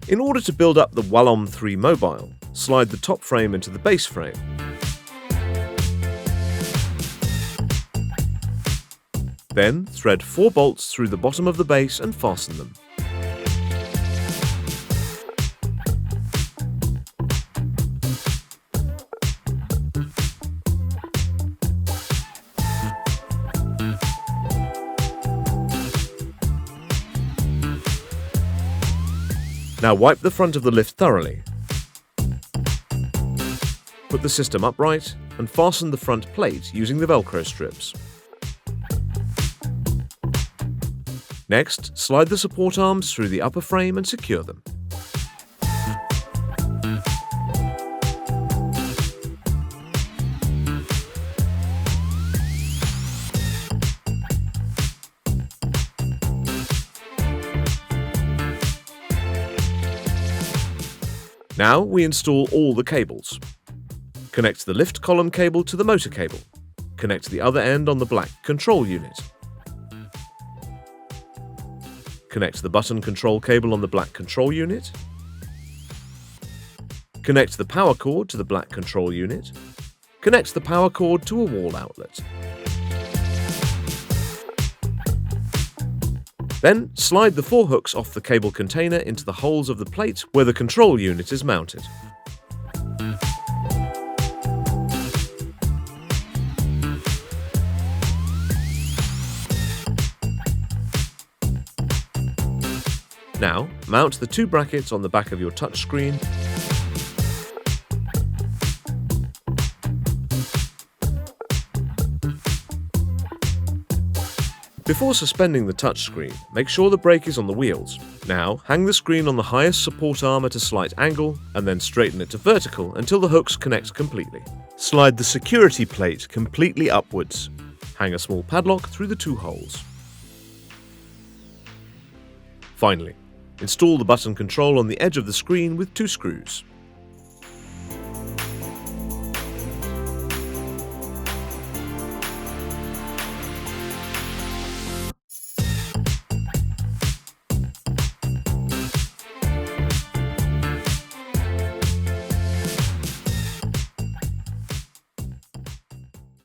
In order to build up the Wallom3 mobile, slide the top frame into the base frame. Then thread 4 bolts through the bottom of the base and fasten them. Now wipe the front of the lift thoroughly. Put the system upright and fasten the front plate using the Velcro strips. Next, slide the support arms through the upper frame and secure them. Now we install all the cables. Connect the lift column cable to the motor cable. Connect the other end on the black control unit. Connect the button control cable on the black control unit. Connect the power cord to the black control unit. Connect the power cord to a wall outlet. Then slide the 4 hooks off the cable container into the holes of the plate where the control unit is mounted. Now, mount the 2 brackets on the back of your touchscreen. Before suspending the touchscreen, make sure the brake is on the wheels. Now, hang the screen on the highest support arm at a slight angle, and then straighten it to vertical until the hooks connect completely. Slide the security plate completely upwards. Hang a small padlock through the 2 holes. Finally, install the button control on the edge of the screen with 2 screws.